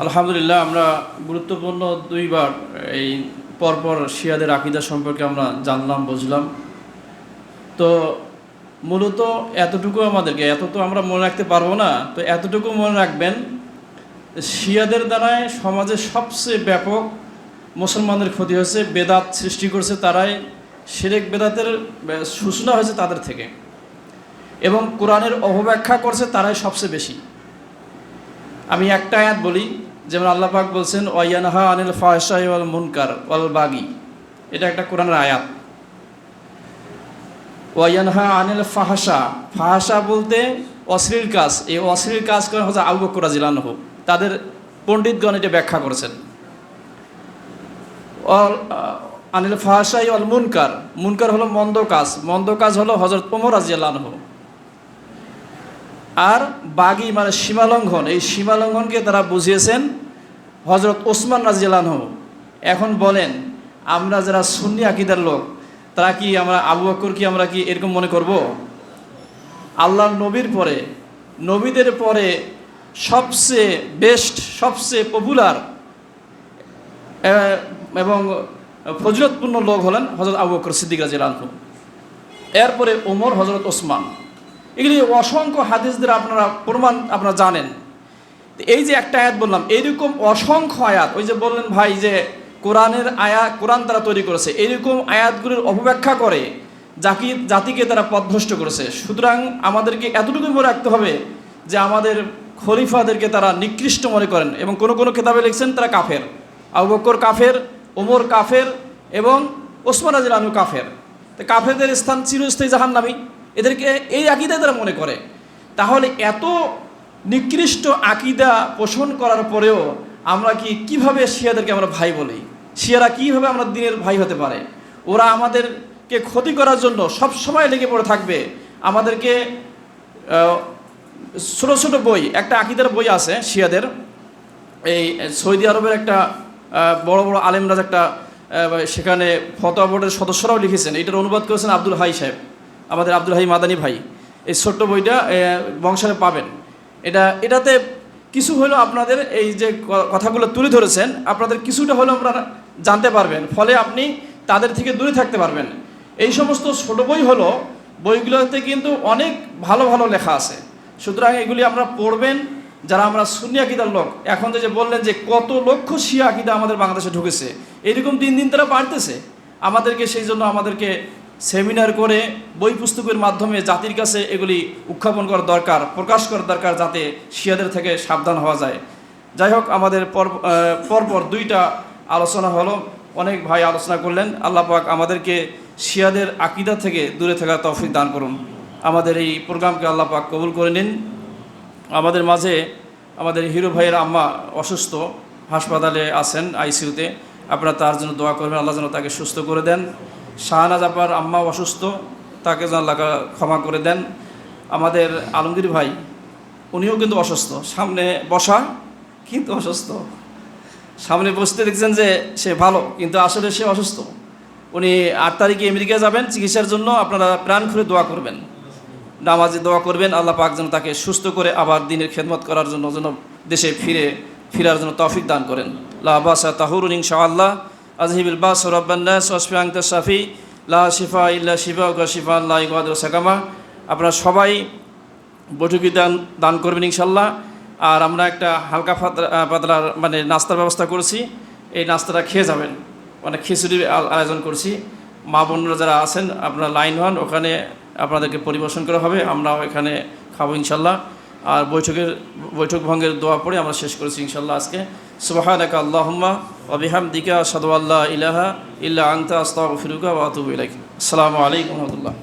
আলহামদুলিল্লাহ, আমরা গুরুত্বপূর্ণ দুইবার এই পরপর শিয়াদের আকীদা সম্পর্কে আমরা জানলাম, বুঝলাম। তো মূলত এতটুকু আমাদেরকে, এত তো আমরা মনে রাখতে পারবো না, তো এতটুকু মনে রাখবেন, শিয়াদের দ্বারাই সমাজে সবচেয়ে ব্যাপক মুসলমানদের ক্ষতি হয়েছে। বেদাত সৃষ্টি করছে তারাই, শিরক বেদাতের সূচনা হয়েছে তাদের থেকে, এবং কোরআনের অপব্যাখ্যা করছে তারাই সবচেয়ে বেশি। আমি একটা আয়াত বলি, যেমন আল্লাহ পাক বলছেন ওয়ায়ানহা আনিল ফাহশাই ওয়াল মুনকার ওয়াল বাগি, এটা একটা কোরআনের আয়াত। ওয়ায়ানহা আনিল ফাহশা, ফাহশা বলতে অশ্লীল কাজ, এই অশ্লীল কাজ করেন হচ্ছে আবু বকর রাদিয়াল্লাহু আনহু, তাদের পণ্ডিতগণ এটা ব্যাখ্যা করেছেন। আনিল ফাহশাই ওয়াল মুনকার, মুনকার হলো মন্দ কাজ, মন্দ কাজ হলো হযরত ওমর রাদিয়াল্লাহু আনহু। আর বাগি মানে সীমালঙ্ঘন, এই সীমালঙ্ঘনকে তারা বুঝিয়েছেন হযরত ওসমান রাদিয়াল্লাহু আনহু। এখন বলেন, আমরা যারা সুন্নি আকীদার লোক, তারা কি আমরা আবু বকর কি আমরা কি এরকম মনে করব? আল্লাহর নবীর পরে, নবীদের পরে সবচেয়ে বেস্ট, সবচেয়ে পপুলার এবং ফজিলতপূর্ণ লোক হলেন হযরত আবু বকর সিদ্দিক রাদিয়াল্লাহু আনহু, এরপরে ওমর, হযরত ওসমান। এগুলি অসংখ্য হাদিসদের আপনারা প্রমাণ আপনারা জানেন। এই যে একটা আয়াত বললাম, এইরকম অসংখ্য আয়াত, ওই যে বললেন ভাই যে কোরআনের আয়াত, কোরআন তারা তৈরি করেছে, এইরকম আয়াতগুলির অপব্যাখ্যা করে জাতিকে তারা পথভ্রষ্ট করেছে। সুতরাং আমাদেরকে এতটুকু মনে রাখতে হবে যে আমাদের খলিফাদেরকে তারা নিকৃষ্ট মনে করেন, এবং কোনো কোনো কিতাবে লিখছেন তারা কাফের। আবু বকর কাফের, ওমর কাফের, এবং ওসমান রাদিয়াল্লাহু আনহু কাফের। তো কাফেরদের স্থান চিরস্থায়ী জাহান্নামী, এদেরকে এই আকীদা তারা মনে করে। তাহলে এত নিকৃষ্ট আকীদা পোষণ করার পরেও আমরা কিভাবে শিয়াদেরকে আমরা ভাই বলি? শিয়ারা কিভাবে আমরা দিনের ভাই হতে পারে? ওরা আমাদেরকে ক্ষতি করার জন্য সব সময় লেগে পড়ে থাকবে। আমাদেরকে ছোটো ছোটো বই, একটা আকীদার বই আছে শিয়াদের, এই সৌদি আরবের একটা বড় বড় আলেমরা একটা সেখানে ফতোয়া বোর্ডের সদস্যরাও লিখেছেন, এটার অনুবাদ করেছেন আব্দুল হাই সাহেব, আমাদের আব্দুল হাই মাদানী ভাই। এই ছোট্ট বইটা বংশালে পাবেন। এটাতে কিছু হলেও আপনাদের এই যে কথাগুলো তুলে ধরেছেন, আপনাদের কিছুটা হলেও আপনারা জানতে পারবেন, ফলে আপনি তাদের থেকে দূরে থাকতে পারবেন। এই সমস্ত ছোট বই হলো, বইগুলোতে কিন্তু অনেক ভালো ভালো লেখা আছে। সুতরাং এগুলি আপনারা পড়বেন, যারা আমরা সুন্নি আকীদার লোক। এখন যে বললেন যে কত লক্ষ শিয়া আকীদা আমাদের বাংলাদেশে ঢুকেছে, এরকম দিন দিন তারা বাড়তেছে। আমাদেরকে সেই জন্য আমাদেরকে সেমিনার করে বই পুস্তকের মাধ্যমে জাতির কাছে এগুলি উত্থাপন করা দরকার, প্রকাশ করা দরকার, যাতে শিয়াদের থেকে সাবধান হওয়া যায়। যাই হোক, আমাদের পরপর দুইটা আলোচনা হলো, অনেক ভাই আলোচনা করলেন। আল্লাহ পাক আমাদেরকে শিয়াদের আকীদা থেকে দূরে থাকার তৌফিক দান করুন। আমাদের এই প্রোগ্রামকে আল্লাহ পাক কবুল করে নিন। আমাদের মাঝে আমাদের হিরো ভাইয়ের আম্মা অসুস্থ, হাসপাতালে আছেন আইসিইউতে, আপনারা তার জন্য দোয়া করবেন, আল্লাহ যেন তাকে সুস্থ করে দেন। শাহনাজ আপার আম্মা অসুস্থ, তাকে যেন আল্লাহ ক্ষমা করে দেন। আমাদের আলমগীর ভাই, উনিও কিন্তু অসুস্থ, সামনে বসা কিন্তু অসুস্থ, সামনে বসতে দেখছেন যে সে ভালো, কিন্তু আসলে সে অসুস্থ। উনি 8 তারিখে আমেরিকা যাবেন চিকিৎসার জন্য, আপনারা প্রাণ খুলে দোয়া করবেন, নামাজে দোয়া করবেন, আল্লাহ পাক যেন তাকে সুস্থ করে আবার দিনের খেদমত করার জন্য যেন দেশে ফিরার জন্য তৌফিক দান করেন। লা বাসা তাহুরুন ইনশাআল্লাহ। আজহিবিল বাস রাব্বান নাস ওয়াসফি আনতা শাফি লা শিফা ইল্লা শিফাউকা শিফাআন লা ইগাদিরু সাকামা। আপনারা সবাই বৈঠকি দান করবেন ইনশাআল্লাহ। আর আমরা একটা হালকা পাতলার মানে নাস্তার ব্যবস্থা করেছি, এই নাস্তাটা খেয়ে যাবেন, মানে খিচুড়ির আয়োজন করছি। মা বোনরা যারা আছেন আপনারা লাইন হন, ওখানে আপনাদেরকে পরিবেশন করা হবে, আমরাও এখানে খাবো ইনশাআল্লাহ। আর বৈঠক ভঙ্গের দোয়া পড়ে আমরা শেষ করেছি ইনশাআল্লাহ আজকে। সুবহানাকা আল্লাহুম্মা ওয়া বিহামদিকা আশহাদু আল্লা ইলাহা ইল্লা আনতা আস্তাগফিরুকা ওয়া আতুবু ইলাইক। আসসালামু আলাইকুম ওয়া রাহমাতুল্লাহ।